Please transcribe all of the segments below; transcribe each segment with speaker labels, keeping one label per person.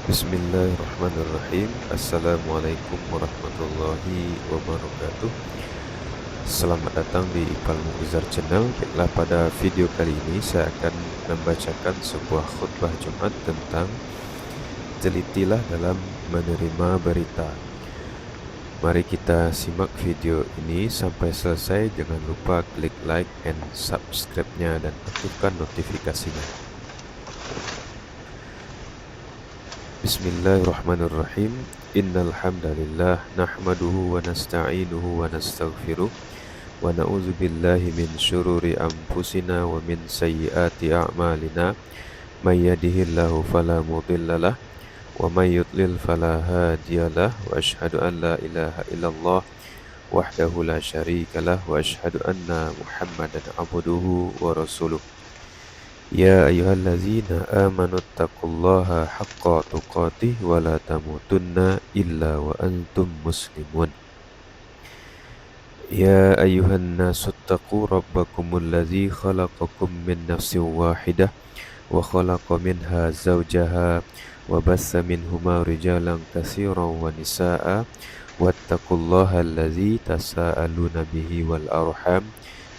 Speaker 1: Bismillahirrahmanirrahim. Assalamualaikum warahmatullahi wabarakatuh. Selamat datang di Iqbal Mukhizar Channel. Baiklah, pada video kali ini saya akan membacakan sebuah khutbah Jumat tentang telitilah dalam menerima berita. Mari kita simak video ini sampai selesai. Jangan lupa klik like and subscribe-nya dan aktifkan notifikasinya. Bismillahirrahmanirrahim. Innal hamdalillah nahmaduhu wa nasta'inuhu wa nastaghfiruh wa na'udzu billahi min syururi anfusina wa min sayyiati a'malina. May yahdihillahu fala mudhillalah wa may yudlil fala hadiyalah wa asyhadu an la ilaha illallah wahdahu la syarikalah wa asyhadu anna Muhammadan abduhu wa rasuluh. Ya ayyuhallazina amanu taqullaha haqqa tuqatih wa la tamutunna illa wa antum muslimun. Ya ayyuhan nasu taqu rabbakumul ladzi khalaqakum min nafsin wahidah wa khalaqa minha zawjaha wa bassa minhuma rijalan katsiran wa nisaa'a wattaqullaha alladzi tasaaluna bihi wal arham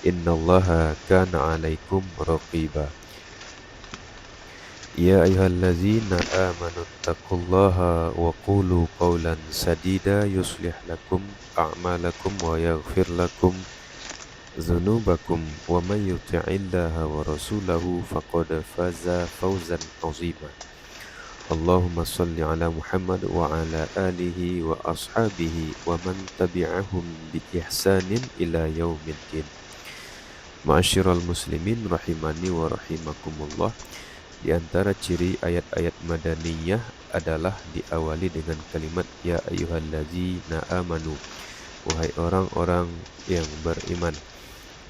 Speaker 1: innallaha kana 'alaikum raqiba. Ya ayyuhallazina amanu taqullaha wa qulu qawlan sadida yuslih lakum a'malakum wa yaghfir lakum dzunubakum wa may yuti'illaha wa rasulahu faqad faza fawzan 'azima. Allahumma shalli ala Muhammad wa ala alihi wa ashabihi wa man tabi'ahum bi ihsanin ila yaumiddin. Ma'asyiral muslimin rahimani wa rahimakumullah. Di antara ciri ayat-ayat madaniyah adalah diawali dengan kalimat ya ayyuhallazina amanu, wahai orang-orang yang beriman.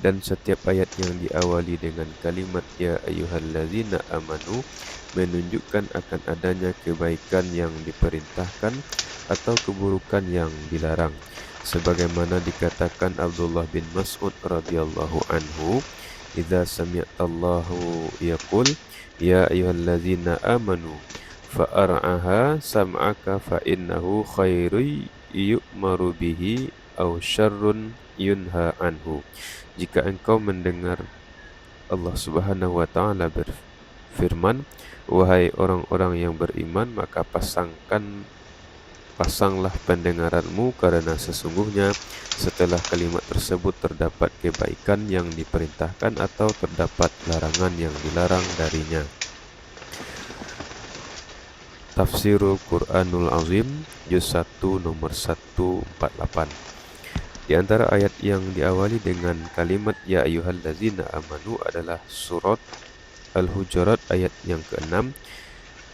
Speaker 1: Dan setiap ayat yang diawali dengan kalimat ya ayyuhallazina amanu menunjukkan akan adanya kebaikan yang diperintahkan atau keburukan yang dilarang. Sebagaimana dikatakan Abdullah bin Mas'ud radhiyallahu anhu, idza sami'tallahu yaqul ya ayyuhallazina amanu fa'ar'aha sam'aka fa innahu khairu yu'maru bihi aw syarrun yunha anhu. Jika engkau mendengar Allah Subhanahu wa taala berfirman, wahai orang-orang yang beriman, maka pasanglah pendengaranmu, karena sesungguhnya setelah kalimat tersebut terdapat kebaikan yang diperintahkan atau terdapat larangan yang dilarang darinya. Tafsirul Quranul Azim Juz 1 nomor 148. Di antara ayat yang diawali dengan kalimat ya ayyuhallazina amanu adalah surat Al-Hujurat ayat yang ke-6.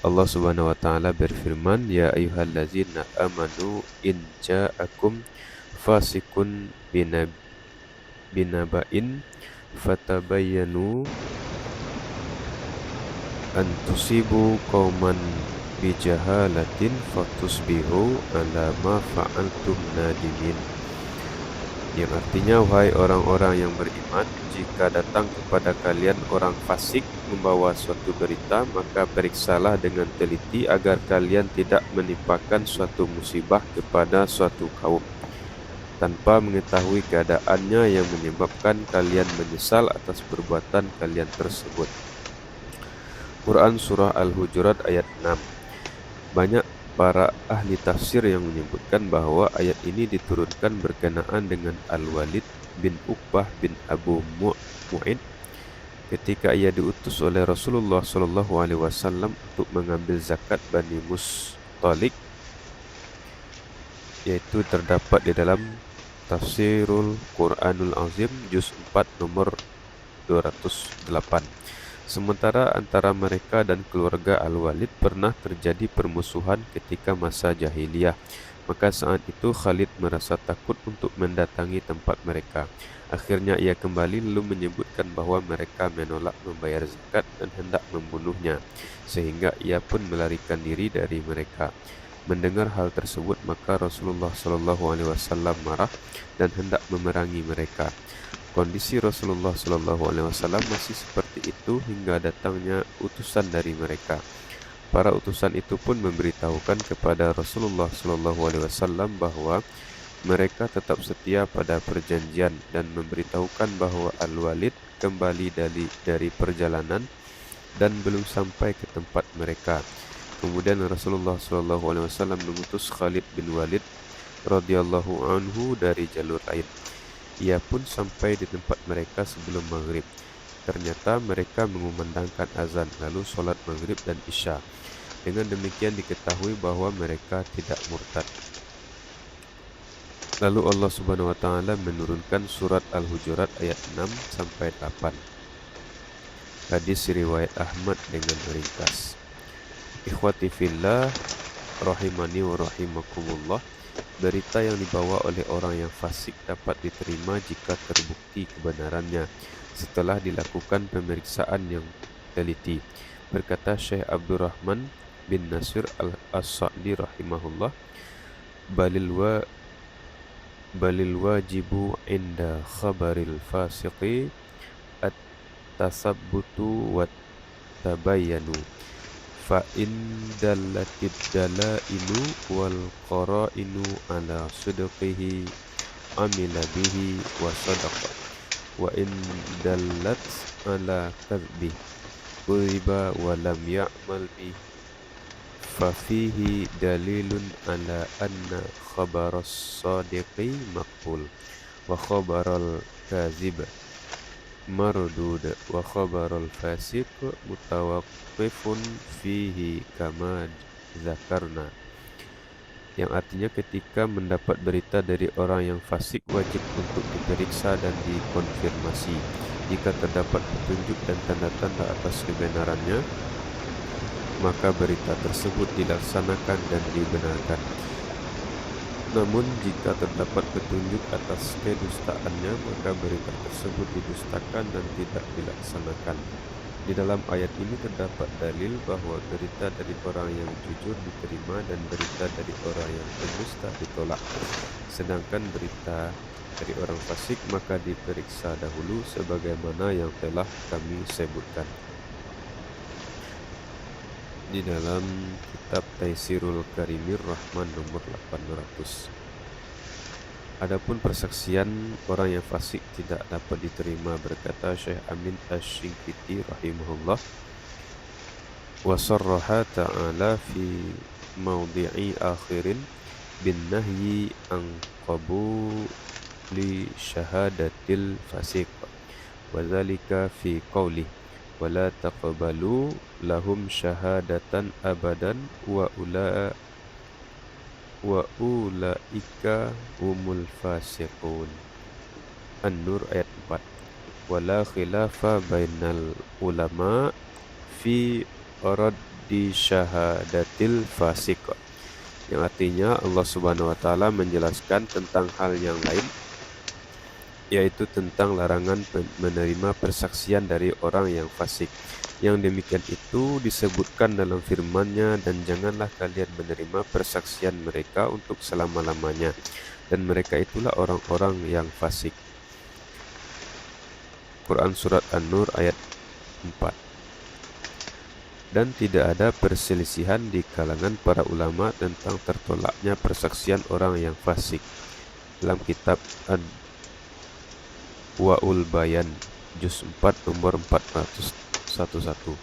Speaker 1: Allah Subhanahu wa taala berfirman, ya ayyuhallazina amanu in ja'akum fasiqun binaba'in fatabayyanu an tusibu qauman bijahalatin fatusbihu ala ma fa'altum nadimin. Yang artinya, wahai orang-orang yang beriman, jika datang kepada kalian orang fasik membawa suatu berita, maka periksalah dengan teliti agar kalian tidak menimpakan suatu musibah kepada suatu kaum tanpa mengetahui keadaannya yang menyebabkan kalian menyesal atas perbuatan kalian tersebut. Quran Surah Al-Hujurat ayat 6. Banyak para ahli tafsir yang menyebutkan bahwa ayat ini diturunkan berkenaan dengan Al-Walid bin Uqbah bin Abu Mu'id ketika ia diutus oleh Rasulullah SAW untuk mengambil zakat Bani Mustalik, yaitu terdapat di dalam Tafsirul Quranul Azim Juz 4 nomor 208. Sementara antara mereka dan keluarga Al-Walid pernah terjadi permusuhan ketika masa jahiliyah. Maka saat itu Khalid merasa takut untuk mendatangi tempat mereka. Akhirnya ia kembali lalu menyebutkan bahwa mereka menolak membayar zakat dan hendak membunuhnya, sehingga ia pun melarikan diri dari mereka. Mendengar hal tersebut, maka Rasulullah SAW marah dan hendak memerangi mereka. Kondisi Rasulullah SAW masih seperti itu hingga datangnya utusan dari mereka. Para utusan itu pun memberitahukan kepada Rasulullah SAW bahwa mereka tetap setia pada perjanjian dan memberitahukan bahwa Al-Walid kembali dari perjalanan dan belum sampai ke tempat mereka. Kemudian Rasulullah SAW mengutus Khalid bin Walid radhiyallahu anhu dari jalur lain. Ia pun sampai di tempat mereka sebelum maghrib. Ternyata mereka mengumandangkan azan, lalu sholat maghrib dan isya. Dengan demikian diketahui bahwa mereka tidak murtad. Lalu Allah Subhanahu wa taala menurunkan surat Al-Hujurat ayat 6 sampai 8. Hadis riwayat Ahmad dengan ringkas. Ikhwati fillah rahimani wa rahimakumullah. Berita yang dibawa oleh orang yang fasik dapat diterima jika terbukti kebenarannya setelah dilakukan pemeriksaan yang teliti. Berkata Syekh Abdurrahman bin Nasir As-Sa'di rahimahullah, balil wajibu inda khabaril fasiqi at-tasabbutu wa tabayyanu fa in dallatid dalailu wal qara'inu ala sidqihi amila bihi wa sadaqa wa in dallat ala kadhbi uriba wa lam ya'mal bihi fafihi dalilun ala anna khabaras sadiqi maqbul wa khabaral kazib mardud wa khabaral fasiq mutawaqqifun fihi kama zakarna, yang artinya ketika mendapat berita dari orang yang fasik wajib untuk diperiksa dan dikonfirmasi. Jika terdapat petunjuk dan tanda-tanda atas kebenarannya, maka berita tersebut dilaksanakan dan dibenarkan. Namun jika terdapat petunjuk atas kedustaannya, maka berita tersebut didustakan dan tidak dilaksanakan. Di dalam ayat ini terdapat dalil bahwa berita dari orang yang jujur diterima dan berita dari orang yang pendusta ditolak. Sedangkan berita dari orang fasik maka diperiksa dahulu sebagaimana yang telah kami sebutkan. Di dalam kitab Taisirul Karimir Rahman nomor 800. Adapun persaksian orang yang fasik tidak dapat diterima, berkata Syekh Amin Asy-Syinkiti rahimahullah, wa sarraha ta'ala fi mawdi'i akhirin bin nahyi an qabuli syahadatil fasik, wa dzalika fi qawlihi wala taqbalu lahum syahadatan abadan wa ulaika humul fasiqun. An-Nur ayat 4. Wala khilafa bainal ulama fi raddi syahadatil fasiq, yang artinya Allah Subhanahu wa taala menjelaskan tentang hal yang lain, yaitu tentang larangan menerima persaksian dari orang yang fasik. Yang demikian itu disebutkan dalam firman-Nya, dan janganlah kalian menerima persaksian mereka untuk selama-lamanya, dan mereka itulah orang-orang yang fasik. Quran Surat An-Nur ayat 4. Dan tidak ada perselisihan di kalangan para ulama tentang tertolaknya persaksian orang yang fasik. Dalam kitab Wa'ul Bayan juz 4 nomor 411.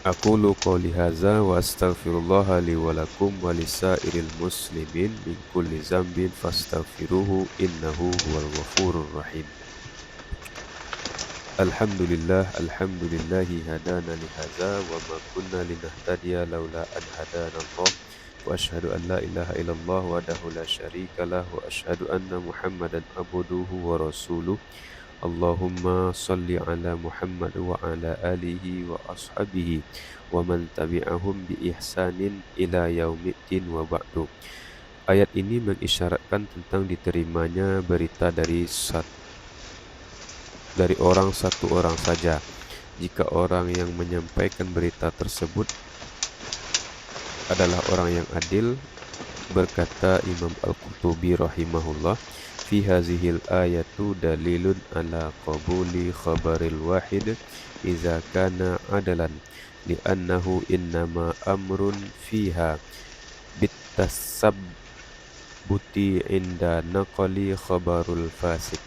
Speaker 1: Aqulu qouli hadza wa astaghfirullaha li wa lakum wa lisairil muslimin min kulli dzambin fastaghfiruhu innahu huwal ghafurur rahim. Alhamdulillahi hadana li hadza wa ma kunna linahtadiya laula an hadana Allah. Wa asyhadu an la ilaha illallah wahdahu la syarika lah wa asyhadu anna Muhammadan abduhu wa rasuluh. Allahumma salli ala Muhammad wa ala alihi wa ashabihi wa man tabi'ahum bi ihsanin ila yaumiddin wa ba'du. Ayat ini mengisyaratkan tentang diterimanya berita dari satu orang saja. Jika orang yang menyampaikan berita tersebut adalah orang yang adil, Berkata Imam Al-Qurtubi rahimahullah, fi hazihil ayatu dalilun ala qabuli khabaril wahid iza kana adalan li'annahu innama amrun fiha bitasabbuti inda naqali khabarul fasiq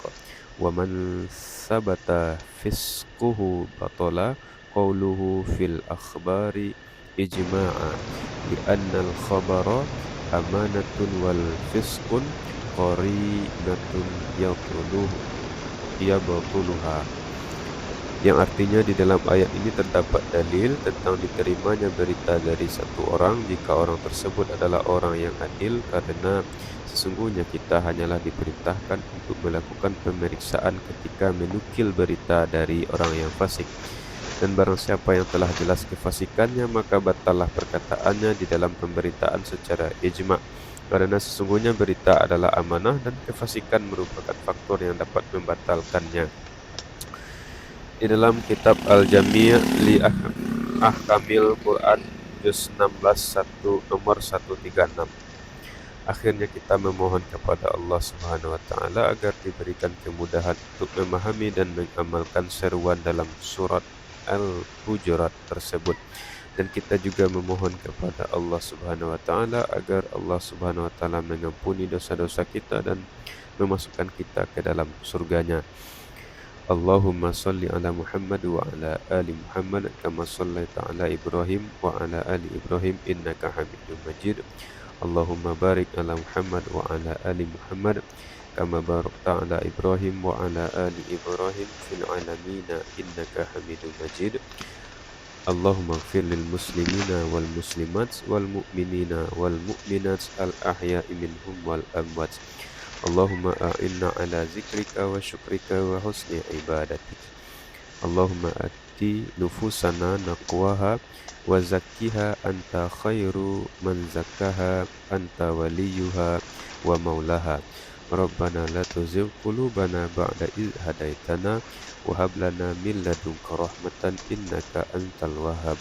Speaker 1: wa man sabata fisquhu batala qawluhu fil akhbari ijma'a li'annal khabara amanatun wal fisqun qarinatun yabtuluha. Yang artinya di dalam ayat ini terdapat dalil tentang diterimanya berita dari satu orang jika orang tersebut adalah orang yang adil, karena sesungguhnya kita hanyalah diperintahkan untuk melakukan pemeriksaan ketika menukil berita dari orang yang fasik. Dan barang siapa yang telah jelas kefasikannya, maka batallah perkataannya di dalam pemberitaan secara ijma'. Karena sesungguhnya berita adalah amanah dan kefasikan merupakan faktor yang dapat membatalkannya. Di dalam kitab Al-Jami' li Ahkamil Quran juz 16 nomor 136. Akhirnya kita memohon kepada Allah Subhanahu wa taala agar diberikan kemudahan untuk memahami dan mengamalkan seruan dalam surat Al-Hujurat tersebut. Dan kita juga memohon kepada Allah Subhanahu wa taala agar Allah Subhanahu wa taala mengampuni dosa-dosa kita dan memasukkan kita ke dalam surganya. Allahumma salli ala Muhammad wa ala ali Muhammad kama sallaita ala Ibrahim wa ala ali Ibrahim innaka Hamidum Majid. Allahumma barik ala Muhammad wa ala ali Muhammad kama barakta ala Ibrahim wa ala ali Ibrahim fil alamina innaka Hamidum Majid. Allahumma ighfir lil muslimina wal muslimat wal mu'minina wal mu'minat al ahya'i minhum wal amwat. Allahumma a'inna ala zikrika wa syukrika wa husni ibadatik. Allahumma ati nufusana naqwaha wa zakkiha anta khairu man zakkaha anta waliyuha wa maulaha. Rabbana la tuzigh qulubana ba'da idh hadaitana wa hab lana min ladunka rahmatan innaka antal wahhab.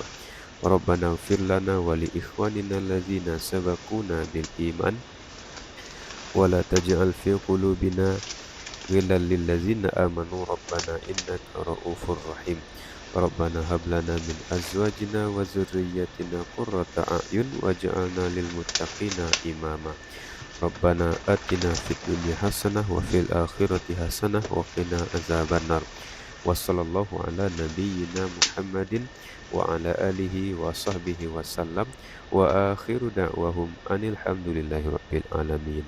Speaker 1: Rabbana ighfir lana wa li ikhwanina allazina sabaquna bil iman wa la taj'al fi qulubina ghillan lil ladzina amanu rabbana innaka ra'ufur rahim. Rabbana hab lana min azwajina wa dzurriyyatina qurrata a'yun waj'alna lil muttaqina imama. Rabbana atina fid dunya hasanah wa fil akhirati hasanah wa qina azabannar. Wa sallallahu ala nabiyyina Muhammadin wa ala alihi wa sahbihi wa sallam wa akhiru da'wahum anil hamdulillahi rabbil alamin.